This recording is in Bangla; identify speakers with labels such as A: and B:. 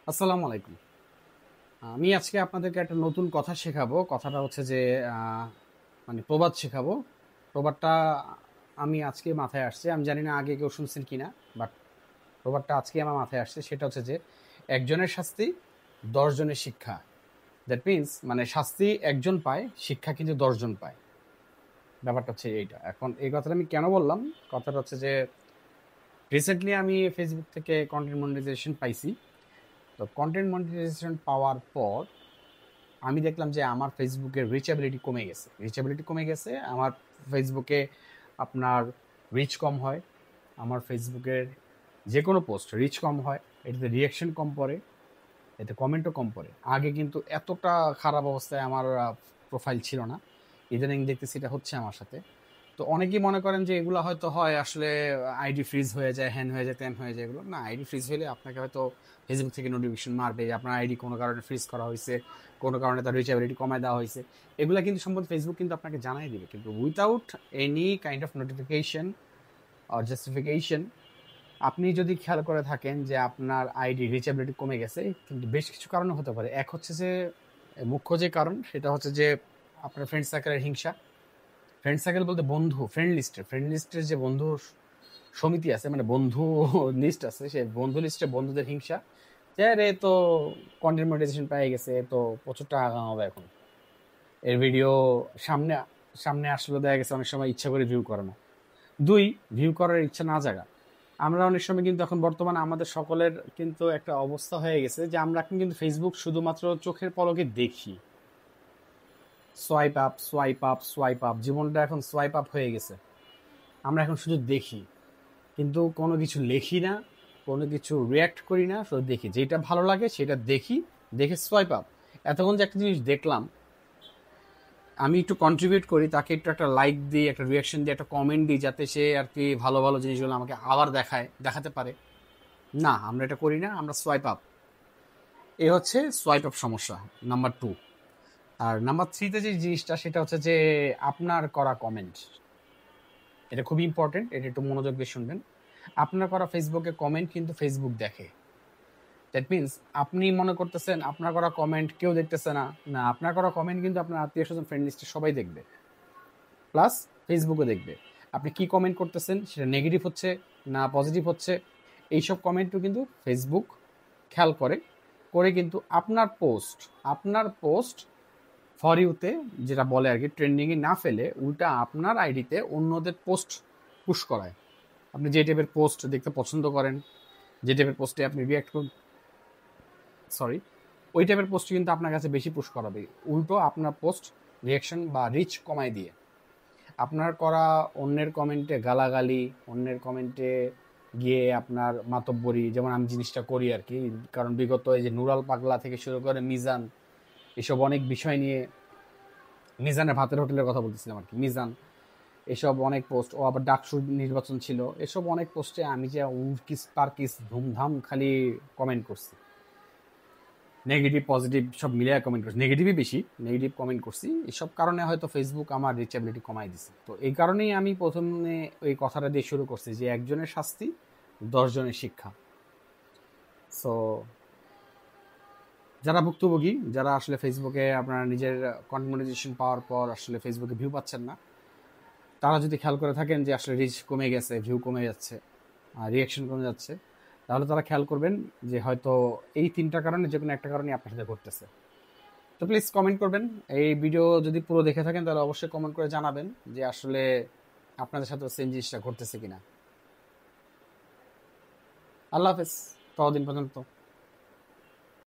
A: আসসালামু আলাইকুম। আমি আজকে আপনাদেরকে একটা নতুন কথা শেখাবো। কথাটা হচ্ছে যে আ মানে প্রবাদ শেখাবো। প্রবাদটা আমি আজকে মাথায় আসছে। আমি জানি না আগে কেউ শুনছেন কিনা। বাট প্রবাদটা আজকেই আমার মাথায় আসছে। সেটা হচ্ছে যে, "একজনের শাস্তি ১০ জনের শিক্ষা।" দ্যাট মিনস মানে শাস্তি একজন পায়, শিক্ষা কিন্তু ১০ জন পায়। ব্যাপারটা হচ্ছে এইটা। এখন এই কথাটা আমি কেন বললাম? কথাটা হচ্ছে যে রিসেন্টলি আমি Facebook থেকে কনটেন্ট মনিটাইজেশন পাইছি। তো কনটেন্ট মনিটাইজেশন পাওয়ার পর আমি দেখলাম যে আমার ফেসবুকের রিচেবিলিটি কমে গেছে। রিচেবিলিটি কমে গেছে। আমার ফেসবুকে আপনার রিচ কম হয়। আমার ফেসবুকের যেকোনো পোস্ট রিচ কম হয়। এটাতে রিঅ্যাকশন কম পড়ে, এতে কমেন্টও কম পড়ে। আগে কিন্তু এতটা খারাপ অবস্থায় আমার প্রোফাইল ছিল না। ইদানিং দেখতেছি এটা হচ্ছে আমার সাথে। তো অনেকেই মনে করেন যে এগুলা হয়তো হয় আসলে আইডি ফ্রিজ হয়ে যায়, হ্যান হয়ে যায়, ত্যান হয়ে যায় এগুলো। না, আইডি ফ্রিজ হলে আপনাকে হয়তো ফেসবুক থেকে নোটিফিকেশন মারবে যে আপনার আইডি কোনো কারণে ফ্রিজ করা হয়েছে, কোনো কারণে তার রিচেবিলিটি কমায় দেওয়া হয়েছে। এগুলা কিন্তু সম্ভবত ফেসবুক কিন্তু আপনাকে জানাই দিবে। কিন্তু without any kind of notification or justification আপনি যদি খেয়াল করে থাকেন যে আপনার আইডি রিচেবিলিটি কমে গেছে, কিন্তু বেশ কিছু কারণে হতে পারে। এক হচ্ছে যে মুখ্য যে কারণ সেটা হচ্ছে যে আপনার ফ্রেন্ড সার্কেলের হিংসা। ফ্রেন্ড সার্কেল বলতে বন্ধু, ফ্রেন্ড লিস্টের যে বন্ধু সমিতি আছে, মানে বন্ধু লিস্ট আছে, সেই বন্ধু লিস্টে বন্ধুদের হিংসা যে আরে এ তো কন্টেন্ট মনিটাইজেশন পেয়ে গেছে, এ তো প্রচুর টাকা কামাবে এখন, এর ভিডিও সামনে সামনে আসলে দেখা গেছে অনেক সময় ইচ্ছা করে ভিউ করে না। দুই, ভিউ করার ইচ্ছা না জাগা। আমরা অনেক সময় কিন্তু এখন বর্তমানে আমাদের সকলের কিন্তু একটা অবস্থা হয়ে গেছে যে আমরা এখন কিন্তু ফেসবুক শুধুমাত্র চোখের পলকে দেখি। Swipe up, swipe up, swipe up, জীবনটা এখন সোয়াইপ আপ হয়ে গেছে। আমরা এখন শুধু দেখি, কিন্তু কোনো কিছু লেখি না, কোনো কিছু রিয়্যাক্ট করি না, শুধু দেখি। যেটা ভালো লাগে সেটা দেখি, দেখে সোয়াইপ আপ। এতক্ষণ যে একটা জিনিস দেখলাম, আমি একটু কন্ট্রিবিউট করি, তাকে একটু একটা লাইক দিই, একটা রিয়াকশন দিই, একটা কমেন্ট দিই, যাতে সে আর কি ভালো ভালো জিনিসগুলো আমাকে আবার দেখাতে পারে। না, আমরা এটা করি না, আমরা সোয়াইপ আপ। এ হচ্ছে সোয়াইপ আপ সমস্যা নাম্বার টু। আর নাম্বার থ্রিতে যে জিনিসটা সেটা হচ্ছে যে আপনার করা কমেন্ট, এটা খুবই ইম্পর্টেন্ট, এটা একটু মনোযোগ দিয়ে শুনবেন। আপনার করা ফেসবুকে কমেন্ট কিন্তু ফেসবুক দেখে। দ্যাট মিনস আপনি মনে করতেছেন আপনার করা কমেন্ট কেউ দেখতেছে না। না, আপনার করা কমেন্ট কিন্তু আপনার আত্মীয় স্বজন ফ্রেন্ড লিস্টে সবাই দেখবে, প্লাস ফেসবুকও দেখবে। আপনি কি কমেন্ট করতেছেন, সেটা নেগেটিভ হচ্ছে না পজিটিভ হচ্ছে, এইসব কমেন্টও কিন্তু ফেসবুক খেয়াল করে। করে কিন্তু আপনার পোস্ট ফর ইউতে, যেটা বলে আর কি, ট্রেন্ডিংয়ে না ফেলে উল্টা আপনার আইডিতে অন্যদের পোস্ট পুশ করায়। আপনি যে টাইপের পোস্ট দেখতে পছন্দ করেন, যে টাইপের পোস্টে আপনি রিয়াক্ট করুন, সরি, ওই টাইপের পোস্ট কিন্তু আপনার কাছে বেশি পুশ করাবে। উল্টো আপনার পোস্ট রিয়াকশন বা রিচ কমায় দিয়ে আপনার করা অন্যের কমেন্টে গালাগালি, অন্যের কমেন্টে গিয়ে আপনার মাতব্বরি, যেমন আমি জিনিসটা করি আর কি। কারণ বিগত এই যে নুরাল পাগলা থেকে শুরু করে মিজান, এসব অনেক বিষয় নিয়ে, মিজানের ভাতের হোটেলের কথা বলতেছিলাম আর কি, মিজান, এসব অনেক পোস্ট, ও আবার ডাকসু নির্বাচন ছিল, এসব অনেক পোস্টে আমি যে উর্কিস পার্কিস ধুমধাম খালি কমেন্ট করছি, নেগেটিভ পজিটিভ সব মিলিয়ে কমেন্ট করছি, নেগেটিভই বেশি, নেগেটিভ কমেন্ট করছি। এসব কারণে হয়তো ফেসবুক আমার রিচেবিলিটি কমাই দিছে। তো এই কারণেই আমি প্রথমে ওই কথাটা দিয়ে শুরু করছি যে একজনের শাস্তি ১০ জনের শিক্ষা। সো যারা ভুক্তভোগী, যারা আসলে ফেসবুকে আপনার নিজের কন্টেন্ট মনিটাইজেশন পাওয়ার পর আসলে ফেসবুকে ভিউ পাচ্ছেন না, তারা যদি খেয়াল করে থাকেন যে আসলে রিচ কমে গেছে, ভিউ কমে যাচ্ছে, রিয়াকশন কমে যাচ্ছে, তাহলে তারা খেয়াল করবেন যে হয়তো এই ৩টা কারণে যে কোনো একটা কারণেই আপনার সাথে ঘটতেছে। তো প্লিজ কমেন্ট করবেন। এই ভিডিও যদি পুরো দেখে থাকেন তাহলে অবশ্যই কমেন্ট করে জানাবেন যে আসলে আপনাদের সাথে সেম জিনিসটা ঘটতেছে কিনা। আল্লাহ হাফেজ, ততদিন পর্যন্ত।